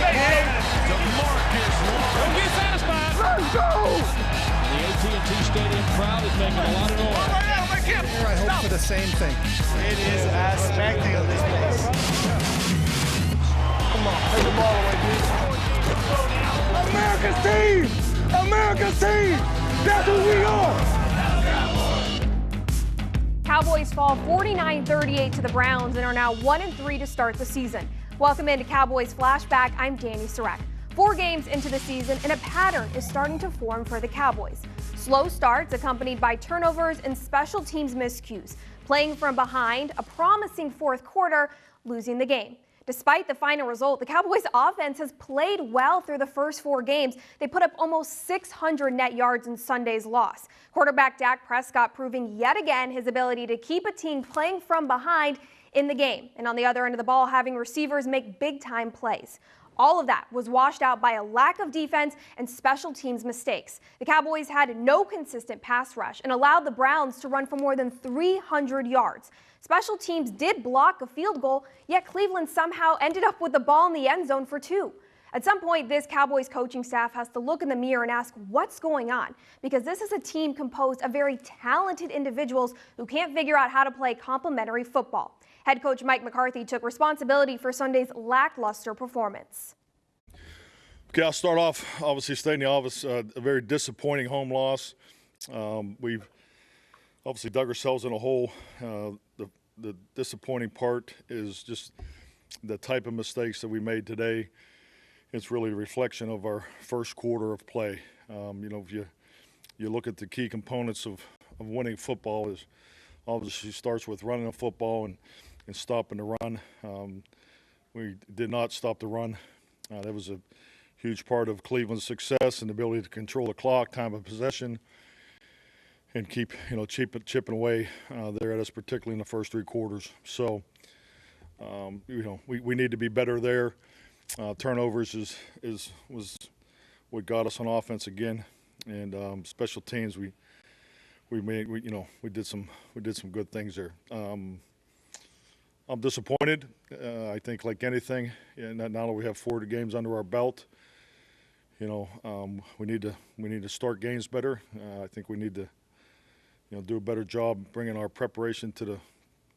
Don't get satisfied. Let's go! The AT&T Stadium crowd is making a lot of noise. Here I hope for the same thing. It is a spectacle, this place. Come on, take the ball away, dude. America's team! America's team! That's who we are! Cowboys fall 49-38 to the Browns and are now 1-3 to start the season. Welcome into Cowboys Flashback. I'm Dani Sureck. 4 games into the season, and a pattern is starting to form for the Cowboys. Slow starts accompanied by turnovers and special teams miscues. Playing from behind, a promising fourth quarter, losing the game. Despite the final result, the Cowboys offense has played well through the first 4 games. They put up almost 600 net yards in Sunday's loss. Quarterback Dak Prescott proving yet again his ability to keep a team playing from behind in the game. And on the other end of the ball, having receivers make big-time plays. All of that was washed out by a lack of defense and special teams mistakes. The Cowboys had no consistent pass rush and allowed the Browns to run for more than 300 yards. Special teams did block a field goal, yet Cleveland somehow ended up with the ball in the end zone for 2. At some point, this Cowboys coaching staff has to look in the mirror and ask what's going on, because this is a team composed of very talented individuals who can't figure out how to play complementary football. Head coach Mike McCarthy took responsibility for Sunday's lackluster performance. Okay, I'll start off, obviously, staying in the office, a very disappointing home loss. We've obviously dug ourselves in a hole. The disappointing part is just the type of mistakes that we made today. It's really a reflection of our first quarter of play. If you look at the key components of winning football, is obviously starts with running the football and stopping the run. We did not stop the run. That was a huge part of Cleveland's success and the ability to control the clock, time of possession, and keep chipping away there at us, particularly in the first 3 quarters. So we need to be better there. Turnovers was what got us on offense again, and special teams we did some good things there. I'm disappointed. I think like anything, now that we have 4 games under our belt, we need to start games better. I think we need to do a better job bringing our preparation to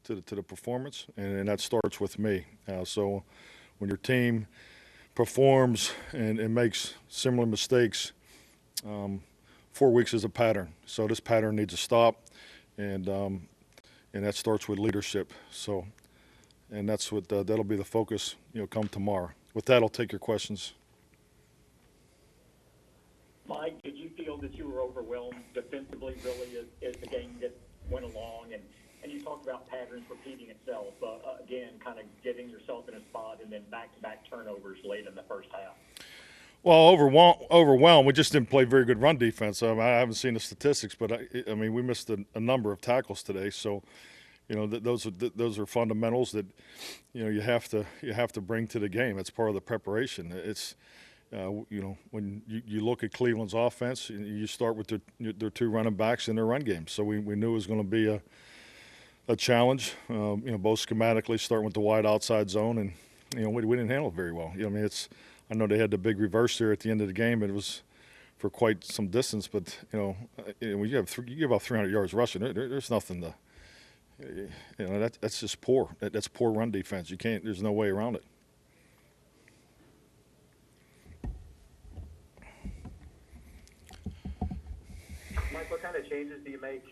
the performance, and that starts with me. So when your team performs and makes similar mistakes, 4 weeks is a pattern. So this pattern needs to stop, and that starts with leadership. So, and that's what that'll be the focus, come tomorrow. With that, I'll take your questions. Mike, did you feel that you were overwhelmed defensively, really, as the game went along? And you talked about patterns repeating itself, again, kind of getting yourself in a spot and then back-to-back turnovers late in the first half. Well, overwhelmed. We just didn't play very good run defense. I haven't seen the statistics, but we missed a number of tackles today. So, those are fundamentals that you have to bring to the game. It's part of the preparation. It's when you look at Cleveland's offense, you start with their 2 running backs in their run game. So we knew it was going to be a challenge. Both schematically starting with the wide outside zone, and we didn't handle it very well. I know they had the big reverse there at the end of the game, and it was for quite some distance. But when you give about 300 yards rushing, there's nothing to. That's just poor. That's poor run defense. You can't. There's no way around it. Mike, what kind of changes do you make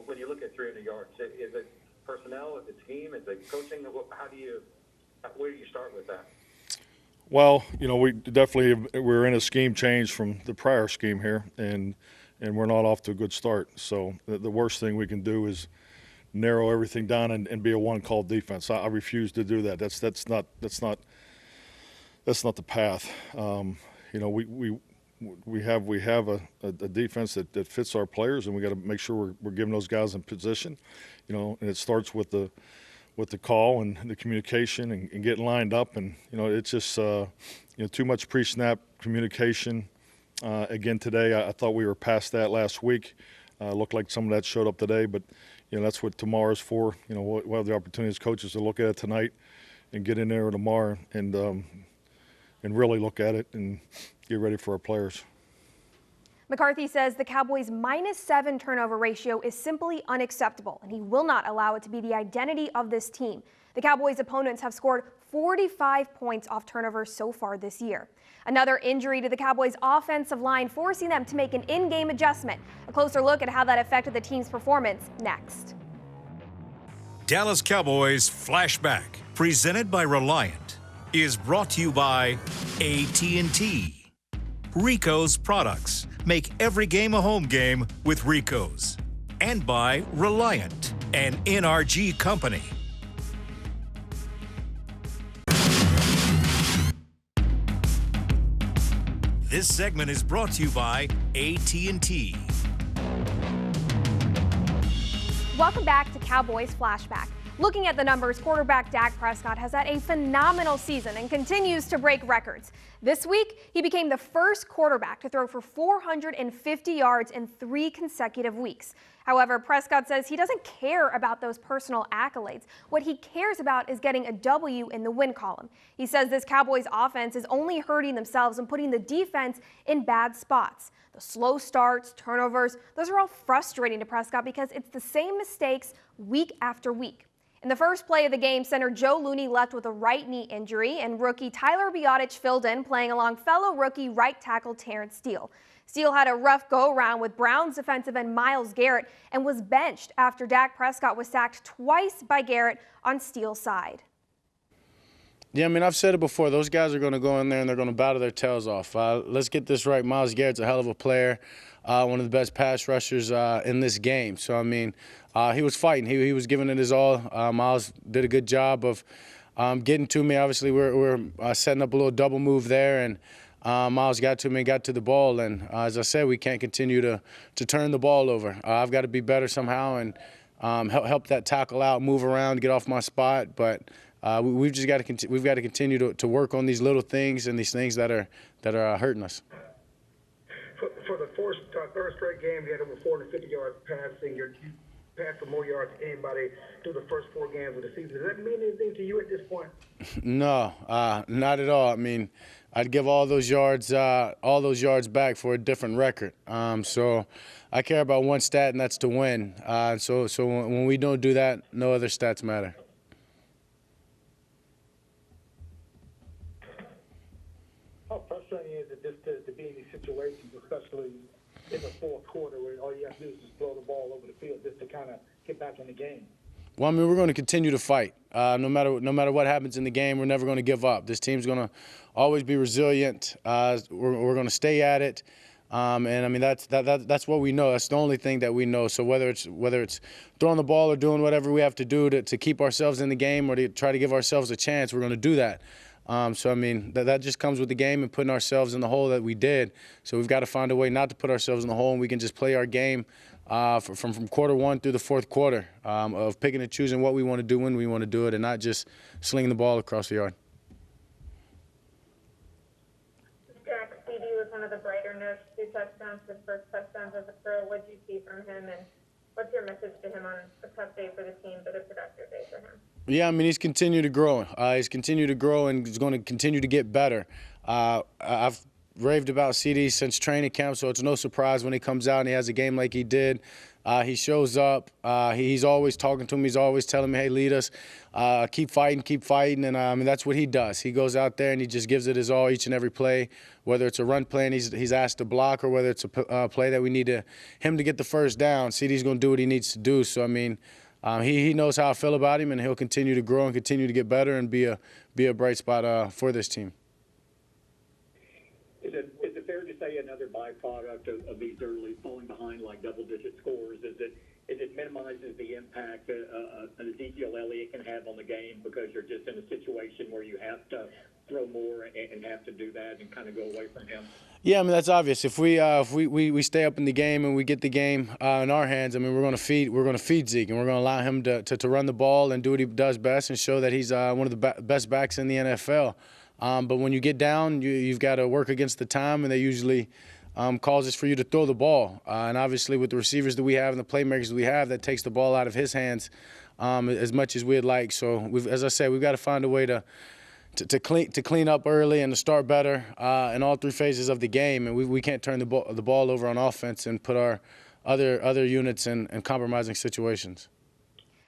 when you look at 300 yards? Is it personnel? Is it scheme? Is it coaching? Where do you start with that? Well, we're in a scheme change from the prior scheme here, and we're not off to a good start. So the worst thing we can do is narrow everything down and be a one-call defense. I refuse to do that. That's not the path. We have a defense that fits our players, and we got to make sure we're giving those guys in position. And it starts with the call and the communication and getting lined up, and it's just too much pre-snap communication. Again today, I thought we were past that last week. Looked like some of that showed up today, but that's what tomorrow's for. We'll have the opportunity as coaches to look at it tonight and get in there tomorrow and really look at it and get ready for our players. McCarthy says the Cowboys' -7 turnover ratio is simply unacceptable, and he will not allow it to be the identity of this team. The Cowboys' opponents have scored 45 points off turnovers so far this year. Another injury to the Cowboys' offensive line, forcing them to make an in-game adjustment. A closer look at how that affected the team's performance next. Dallas Cowboys Flashback, presented by Reliant, is brought to you by AT&T. Rico's products make every game a home game with Rico's. And by Reliant, an NRG company. This segment is brought to you by AT&T. Welcome back to Cowboys Flashback. Looking at the numbers, quarterback Dak Prescott has had a phenomenal season and continues to break records. This week, he became the first quarterback to throw for 450 yards in 3 consecutive weeks. However, Prescott says he doesn't care about those personal accolades. What he cares about is getting a W in the win column. He says this Cowboys offense is only hurting themselves and putting the defense in bad spots. The slow starts, turnovers, those are all frustrating to Prescott because it's the same mistakes week after week. In the first play of the game, center Joe Looney left with a right knee injury, and rookie Tyler Biadasz filled in, playing along fellow rookie right tackle Terrence Steele. Steele had a rough go-around with Browns defensive end Myles Garrett and was benched after Dak Prescott was sacked twice by Garrett on Steele's side. Yeah, I mean, I've said it before. Those guys are going to go in there and they're going to battle their tails off. Let's get this right. Myles Garrett's a hell of a player, one of the best pass rushers in this game. So, I mean, he was fighting. He was giving it his all. Myles did a good job of getting to me. Obviously, we're setting up a little double move there, and Myles got to me and got to the ball. And as I said, we can't continue to turn the ball over. I've got to be better somehow and help that tackle out, move around, get off my spot. But we've just got to continue to work on these little things and these things that are hurting us. For the third straight game, you had over 450 yards passing. You passed for more yards than anybody through the first 4 games of the season. Does that mean anything to you at this point? No, not at all. I mean, I'd give all those yards back for a different record. So I care about one stat, and that's to win. So when we don't do that, no other stats matter. How frustrating is it just to be in these situations, especially in the fourth quarter, where all you have to do is just throw the ball over the field just to kind of get back in the game? Well, I mean, we're going to continue to fight. No matter what happens in the game, we're never going to give up. This team's going to always be resilient. We're going to stay at it. And I mean, that's what we know. That's the only thing that we know. So whether it's throwing the ball or doing whatever we have to do to keep ourselves in the game or to try to give ourselves a chance, we're going to do that. So, I mean, that just comes with the game and putting ourselves in the hole that we did. So we've got to find a way not to put ourselves in the hole, and we can just play our game from quarter 1 through the fourth quarter of picking and choosing what we want to do when we want to do it and not just slinging the ball across the yard. Dak, CeeDee was one of the brighter notes, 2 touchdowns, his first touchdowns as a pro. What did you see from him, and what's your message to him on a tough day for the team, but a productive day for him? Yeah, I mean, he's continued to grow. He's continued to grow and he's going to continue to get better. I've raved about CeeDee since training camp, so it's no surprise when he comes out and he has a game like he did. He shows up. He's always talking to me. He's always telling me, hey, lead us. Keep fighting. And, I mean, that's what he does. He goes out there and he just gives it his all each and every play, whether it's a run play and he's asked to block or whether it's a play that we need him to get the first down. CeeDee's going to do what he needs to do. So, I mean, he knows how I feel about him, and he'll continue to grow and continue to get better and be a bright spot for this team. Is it fair to say another byproduct of these early falling behind like double-digit scores is it minimizes the impact an Ezekiel Elliott can have on the game because you're just in a situation where you have to throw more and have to do that and kind of go away from him? Yeah, I mean, that's obvious. If we stay up in the game and we get the game in our hands, I mean, we're going to feed Zeke, and we're going to allow him to run the ball and do what he does best and show that he's one of the best backs in the NFL. But when you get down, you've got to work against the time, and they usually causes for you to throw the ball. And obviously with the receivers that we have and the playmakers that we have, that takes the ball out of his hands as much as we'd like. So, as I said, we've got to find a way to to clean up early and to start better in all three phases of the game, and we can't turn the ball over on offense and put our other units in compromising situations.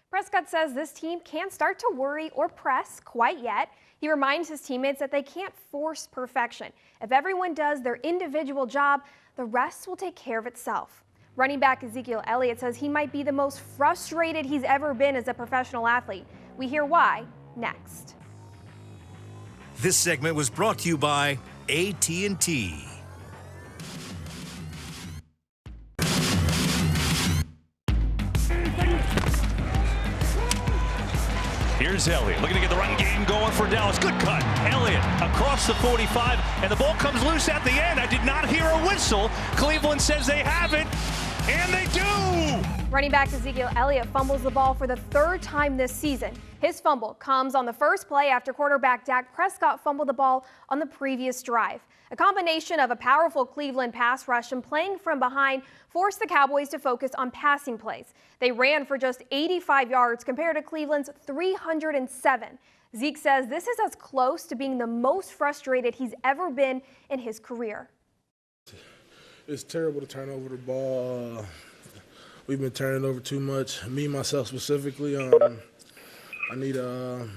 Prescott says this team can't start to worry or press quite yet. He reminds his teammates that they can't force perfection. If everyone does their individual job, the rest will take care of itself. Running back Ezekiel Elliott says he might be the most frustrated he's ever been as a professional athlete. We hear why next. This segment was brought to you by AT&T. Here's Elliott looking to get the run game going for Dallas. Good cut. Elliott across the 45, and the ball comes loose at the end. I did not hear a whistle. Cleveland says they have it, and they do. Running back Ezekiel Elliott fumbles the ball for the third time this season. His fumble comes on the first play after quarterback Dak Prescott fumbled the ball on the previous drive. A combination of a powerful Cleveland pass rush and playing from behind forced the Cowboys to focus on passing plays. They ran for just 85 yards compared to Cleveland's 307. Zeke says this is as close to being the most frustrated he's ever been in his career. It's terrible to turn over the ball. We've been turning over too much. Me, myself specifically, I need to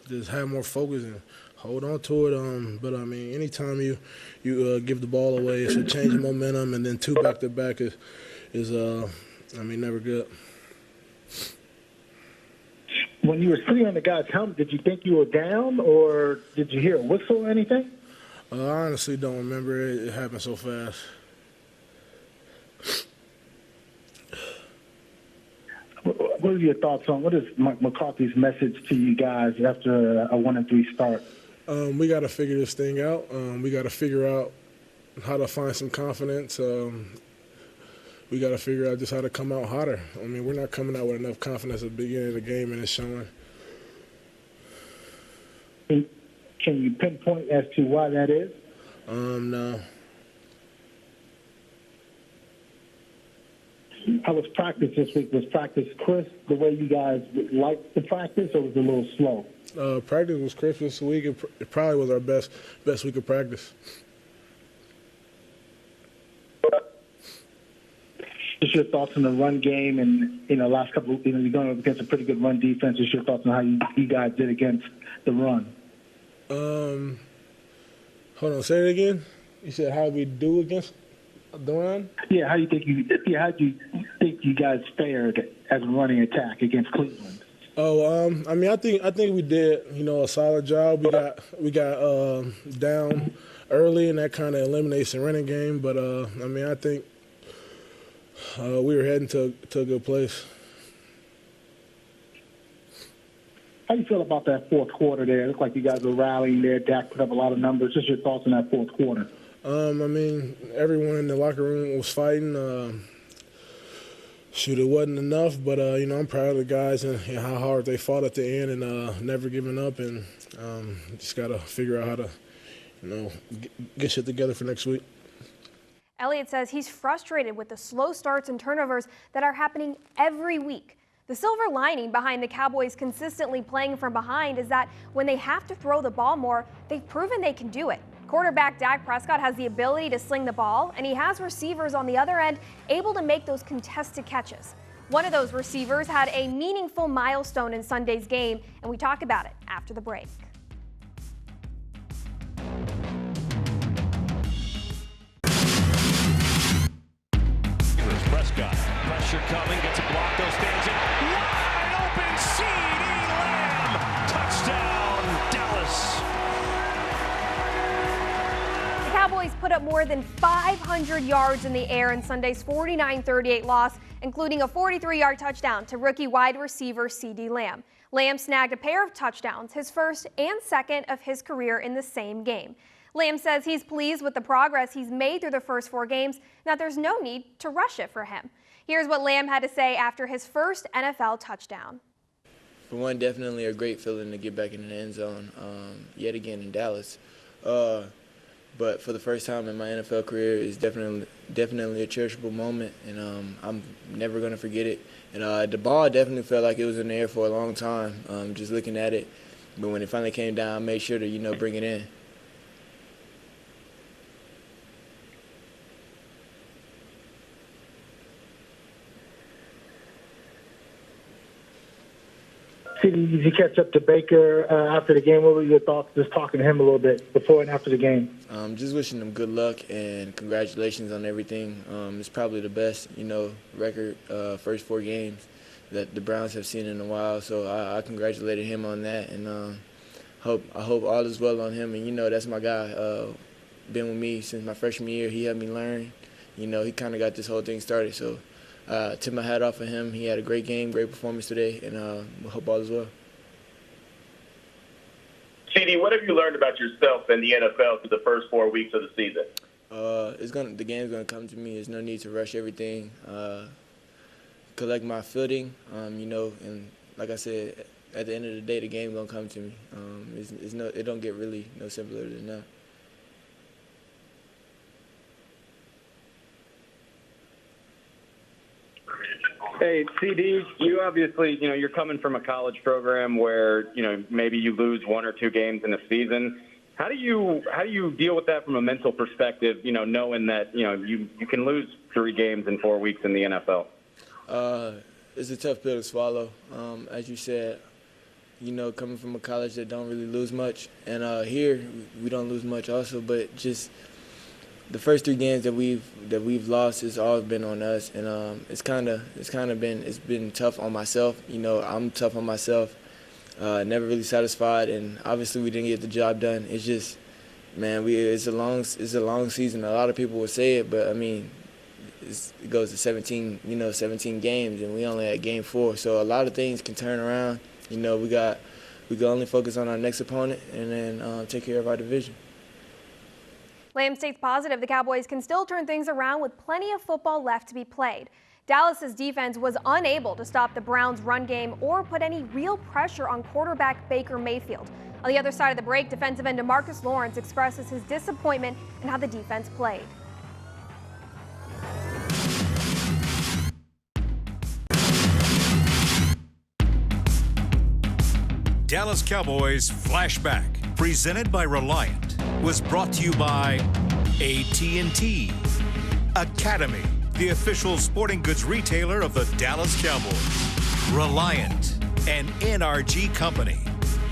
just have more focus and hold on to it. But, I mean, anytime you give the ball away, it's a change of momentum, and then two back-to-back is never good. When you were sitting on the guy's helmet, did you think you were down, or did you hear a whistle or anything? I honestly don't remember it. It happened so fast. What are your thoughts on what is Mike McCarthy's message to you guys after a 1-3 start? We got to figure this thing out. We got to figure out how to find some confidence. We got to figure out just how to come out hotter. I mean, we're not coming out with enough confidence at the beginning of the game, and it's showing. Can you pinpoint as to why that is? No. How was practice this week? Was practice crisp the way you guys liked the practice, or was it a little slow? Practice was crisp this week. It probably was our best week of practice. Just your thoughts on the run game, and last couple, you're going up against a pretty good run defense. Just your thoughts on how you guys did against the run. Hold on, say it again. You said how we do against the run? Yeah, how do you think you guys fared as a running attack against Cleveland? I think we did, a solid job. We got down early, and that kind of eliminates the running game. But I think we were heading to a good place. How do you feel about that fourth quarter there? It looked like you guys were rallying there. Dak put up a lot of numbers. Just your thoughts on that fourth quarter. Everyone in the locker room was fighting. It wasn't enough, but, I'm proud of the guys and how hard they fought at the end and never giving up. And just got to figure out how to, get shit together for next week. Elliott says he's frustrated with the slow starts and turnovers that are happening every week. The silver lining behind the Cowboys consistently playing from behind is that when they have to throw the ball more, they've proven they can do it. Quarterback Dak Prescott has the ability to sling the ball, and he has receivers on the other end able to make those contested catches. One of those receivers had a meaningful milestone in Sunday's game, and we talk about it after the break. Prescott, pressure coming, gets a block, though, stands in. Wide open, CeeDee Lamb, touchdown, Dallas. The Cowboys put up more than 500 yards in the air in Sunday's 49-38 loss, including a 43-yard touchdown to rookie wide receiver CeeDee Lamb. Lamb snagged a pair of touchdowns, his first and second of his career in the same game. Lamb says he's pleased with the progress he's made through the first 4 games, and that there's no need to rush it for him. Here's what Lamb had to say after his first NFL touchdown. For one, definitely a great feeling to get back in the end zone, yet again in Dallas. But for the first time in my NFL career, it's definitely a cherishable moment, and I'm never going to forget it. And the ball definitely felt like it was in the air for a long time. Just looking at it, But when it finally came down, I made sure to, bring it in. CeeDee, did you catch up to Baker after the game? What were your thoughts just talking to him a little bit before and after the game? Just wishing him good luck and congratulations on everything. It's probably the best, record first 4 games that the Browns have seen in a while. So I congratulated him on that, and I hope all is well on him. And that's my guy. Been with me since my freshman year. He helped me learn. He kind of got this whole thing started. So. Tip my hat off of him. He had a great game, great performance today, and I hope all is well. CeeDee, what have you learned about yourself in the NFL through the first 4 weeks of the season? The game's gonna come to me. There's no need to rush everything. Collect my footing, and like I said, at the end of the day, the game's gonna come to me. It don't get really no simpler than that. Hey, CeeDee, you obviously, you're coming from a college program where, maybe you lose 1 or 2 games in a season. How do you deal with that from a mental perspective, knowing that, you can lose 3 games in 4 weeks in the NFL? It's a tough pill to swallow. As you said, coming from a college that don't really lose much. And here, we don't lose much also, but just the first 3 games that we've lost has all been on us, and it's been tough on myself. I'm tough on myself. Never really satisfied, and obviously we didn't get the job done. It's just, man, it's a long season. A lot of people would say it, but I mean, it goes to 17 games, and we only at game 4. So a lot of things can turn around. We can only focus on our next opponent and then take care of our division. Lamb states positive the Cowboys can still turn things around with plenty of football left to be played. Dallas's defense was unable to stop the Browns' run game or put any real pressure on quarterback Baker Mayfield. On the other side of the break, defensive end DeMarcus Lawrence expresses his disappointment in how the defense played. Dallas Cowboys Flashback, presented by Reliant, was brought to you by AT&T. Academy, the official sporting goods retailer of the Dallas Cowboys. Reliant, an NRG company.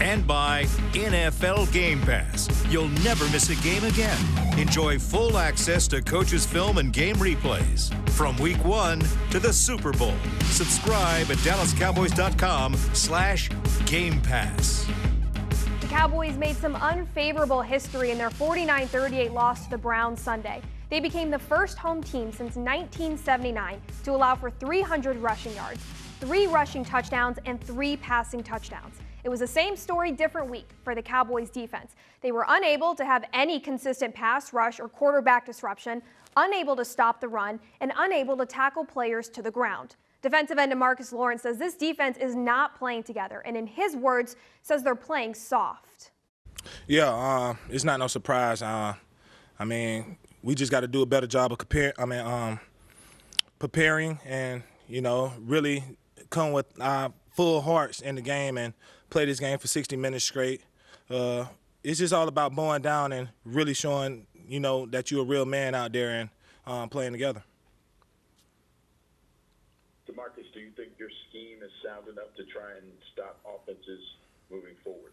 And by NFL Game Pass. You'll never miss a game again. Enjoy full access to coaches' film and game replays from Week 1 to the Super Bowl. Subscribe at DallasCowboys.com/Game Pass. The Cowboys made some unfavorable history in their 49-38 loss to the Browns Sunday. They became the first home team since 1979 to allow for 300 rushing yards, 3 rushing touchdowns, and 3 passing touchdowns. It was the same story, different week for the Cowboys defense. They were unable to have any consistent pass rush or quarterback disruption, unable to stop the run, and unable to tackle players to the ground. Defensive end DeMarcus Lawrence says this defense is not playing together, and in his words, says they're playing soft. Yeah, it's not no surprise. We just got to do a better job of preparing and, really come with our full hearts in the game and play this game for 60 minutes straight. It's just all about bowing down and really showing, that you're a real man out there and playing together. DeMarcus, do you think your scheme is sound enough to try and stop offenses moving forward?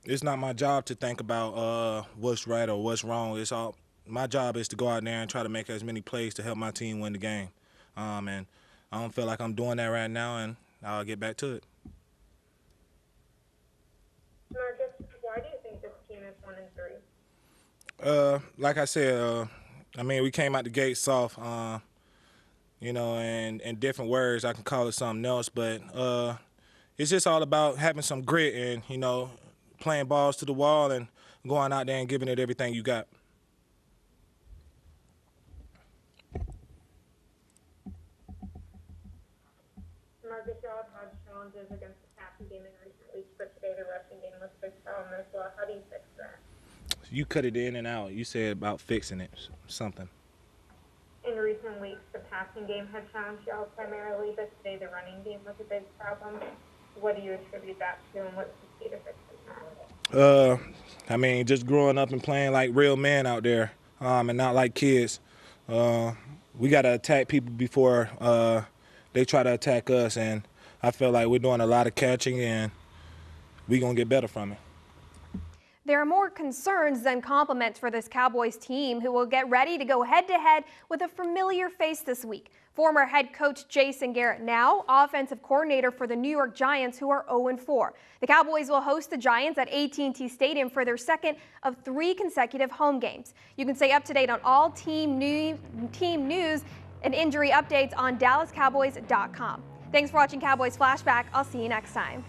It's not my job to think about what's right or what's wrong. My job is to go out there and try to make as many plays to help my team win the game. And I don't feel like I'm doing that right now, and I'll get back to it. Marcus, why do you think this team is 1-3? Like I said, we came out the gate soft. And in different words, I can call it something else, but it's just all about having some grit and, playing balls to the wall and going out there and giving it everything you got. Marcus, y'all have had challenges against the passing game in recent weeks, but today the rushing game was a big problem as well. How do you fix that? You cut it in and out. You said about fixing it, something. In recent weeks, the passing game had challenged y'all primarily, but today the running game was a big problem. What do you attribute that to, and what's the key to fixing that? I mean, just growing up and playing like real men out there and not like kids. We got to attack people before they try to attack us, and I feel like we're doing a lot of catching, and we're going to get better from it. There are more concerns than compliments for this Cowboys team, who will get ready to go head-to-head with a familiar face this week. Former head coach Jason Garrett, now offensive coordinator for the New York Giants, who are 0-4. The Cowboys will host the Giants at AT&T Stadium for their second of 3 consecutive home games. You can stay up to date on all team news and injury updates on DallasCowboys.com. Thanks for watching Cowboys Flashback. I'll see you next time.